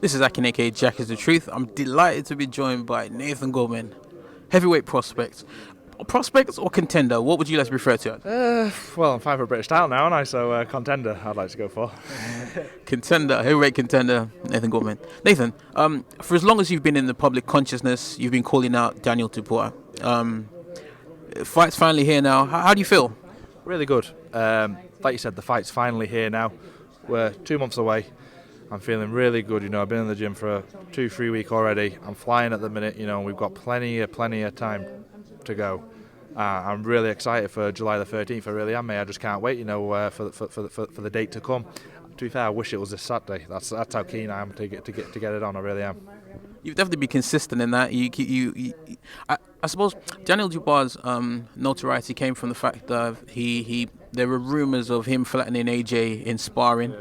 This is Akin, aka Jack is the Truth. I'm delighted to be joined by Nathan Gorman, heavyweight prospect. Prospect or contender? What would you like to refer to? Well, I'm fighting for a British title now, aren't I? So contender, I'd like to go for. Contender, heavyweight contender, Nathan Gorman. Nathan, for as long as you've been in the public consciousness, you've been calling out Daniel Dubois. Fight's finally here now. How do you feel? Really good. Like you said, the fight's finally here now. We're 2 months away. I'm feeling really good. I've been in the gym for 2-3 weeks already. I'm flying at the minute. And we've got plenty of time to go. I'm really excited for July the 13th. I really am, mate. I just can't wait. For the date to come. To be fair, I wish it was this Saturday. That's how keen I am to get it on. I really am. You've definitely been consistent in that. I suppose Daniel Dubois' notoriety came from the fact that there were rumours of him flattening AJ in sparring.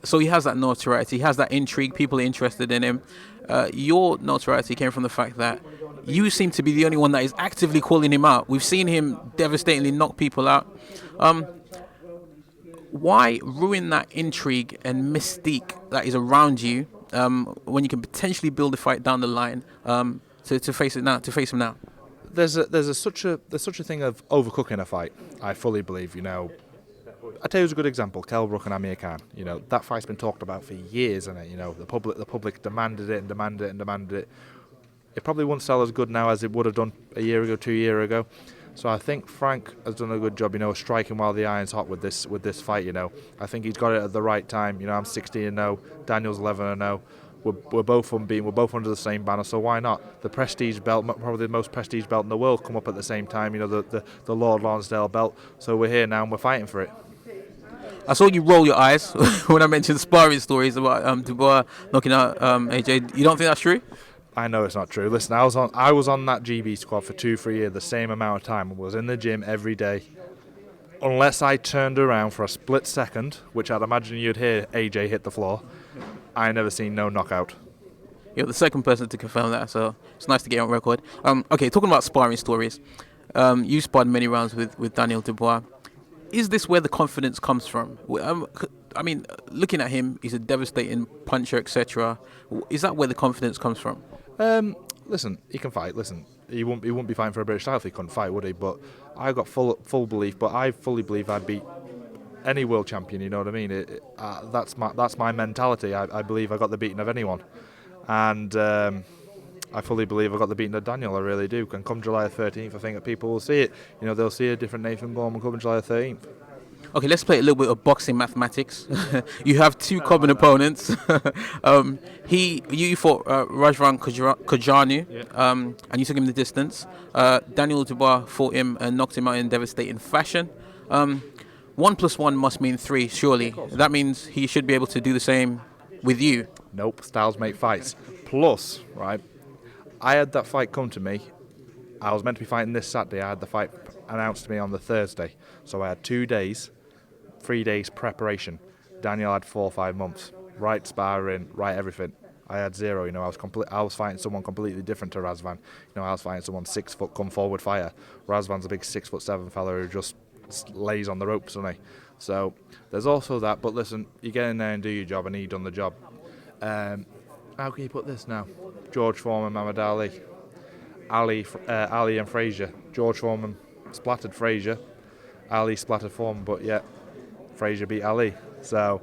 So he has that notoriety, he has that intrigue, people are interested in him. Your notoriety came from the fact that you seem to be the only one that is actively calling him out. We've seen him devastatingly knock people out. Why ruin that intrigue and mystique that is around you when you can potentially build a fight down the line to face him now? There's such a thing of overcooking a fight. I fully believe. I tell you, a good example: Kell Brook and Amir Khan. That fight's been talked about for years, and the public demanded it and demanded it and demanded it. It probably won't sell as good now as it would have done a year ago, 2 years ago. So I think Frank has done a good job, striking while the iron's hot with this fight. I think he's got it at the right time. I'm 16-0, Daniel's 11-0. We're both unbeaten. We're both under the same banner. So why not? The prestige belt, probably the most prestige belt in the world, come up at the same time. The Lord Lonsdale belt. So we're here now and we're fighting for it. I saw you roll your eyes when I mentioned sparring stories about Dubois knocking out AJ. You don't think that's true? I know it's not true. Listen, I was on that GB squad for 2-3 years, the same amount of time. I was in the gym every day. Unless I turned around for a split second, which I'd imagine you'd hear AJ hit the floor, I never seen no knockout. You're the second person to confirm that, so it's nice to get on record. Okay, talking about sparring stories, you sparred many rounds with Daniel Dubois. Is this where the confidence comes from? Looking at him, he's a devastating puncher, etc. Is that where the confidence comes from? Listen, he can fight. Listen, he wouldn't be fighting for a British title if he couldn't fight, would he? But I got full belief. But I fully believe I'd beat any world champion. You know what I mean? That's my mentality. I believe I got the beating of anyone, and I fully believe I got the beating of Daniel. I really do. And come July 13th, I think that people will see it. They'll see a different Nathan Gorman come July 13th. Okay, let's play a little bit of boxing mathematics. You have two common opponents. You fought Rajvan Kajanu, and you took him the distance. Daniel Dubois fought him and knocked him out in devastating fashion. 1 + 1 must mean 3, surely. That means he should be able to do the same with you. Nope, styles make fights. Plus, right, I had that fight come to me. I was meant to be fighting this Saturday. I had the fight announced to me on the Thursday. So I had 2 days, 3 days preparation. Daniel had 4 or 5 months. Right sparring, right everything. I had 0. I was fighting someone completely different to Razvan. I was fighting someone 6 foot come forward fighter. Razvan's a big 6'7" fella who just lays on the ropes, doesn't he? So there's also that. But listen, you get in there and do your job, and he done the job. How can you put this now? George Foreman, Muhammad Ali. Ali and Frazier. George Foreman splattered Frazier. Ali splattered Foreman, but yet Frazier beat Ali. So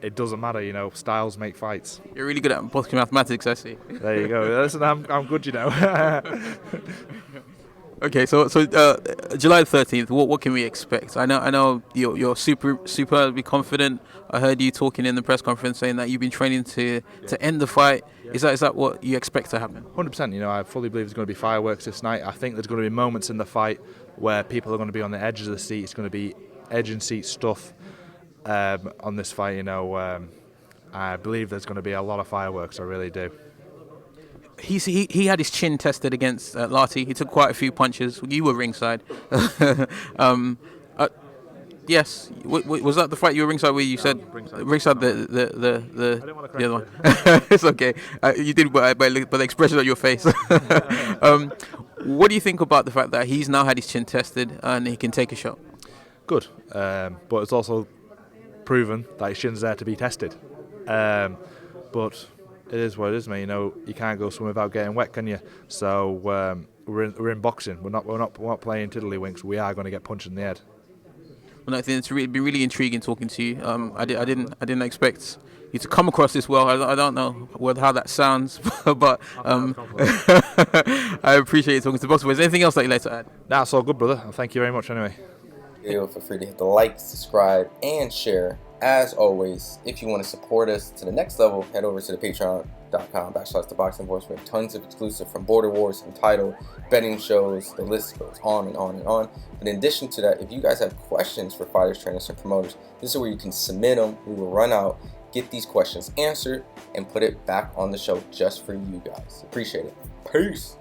it doesn't matter, styles make fights. You're really good at boxing mathematics, I see. There you go. Listen, I'm good, Okay, so July 13th, what can we expect? I know you're superbly confident. I heard you talking in the press conference saying that you've been training to end the fight. Is that what you expect to happen? 100%. I fully believe there's going to be fireworks this night. I think there's going to be moments in the fight where people are going to be on the edge of the seat. It's going to be edge and seat stuff on this fight. I believe there's going to be a lot of fireworks. I really do. He had his chin tested against Lati. He took quite a few punches. You were ringside. Yes, was that the fight you were ringside where you said ringside the I didn't want to the other one? It's okay. You did by the expression of your face. What do you think about the fact that he's now had his chin tested and he can take a shot? Good, but it's also proven that his chin's there to be tested. but it is what it is, man. You know, you can't go swimming without getting wet, can you? So we're in boxing. We're not playing tiddlywinks. We are going to get punched in the head. Well, no, it's been really intriguing talking to you. I didn't expect you to come across this well. I don't know how that sounds, but I appreciate you talking to Boxing. Is there anything else that you'd like to add? Nah, it's all good, brother. Thank you very much anyway. Feel free to hit the like, subscribe, and share. As always, if you want to support us to the next level, head over to the patreon.com/ThaBoxingVoice. We have tons of exclusive from Border Wars, from title, betting shows, the list goes on and on and on. But in addition to that, if you guys have questions for fighters, trainers, and promoters, this is where you can submit them. We will run out, get these questions answered, and put it back on the show just for you guys. Appreciate it. Peace.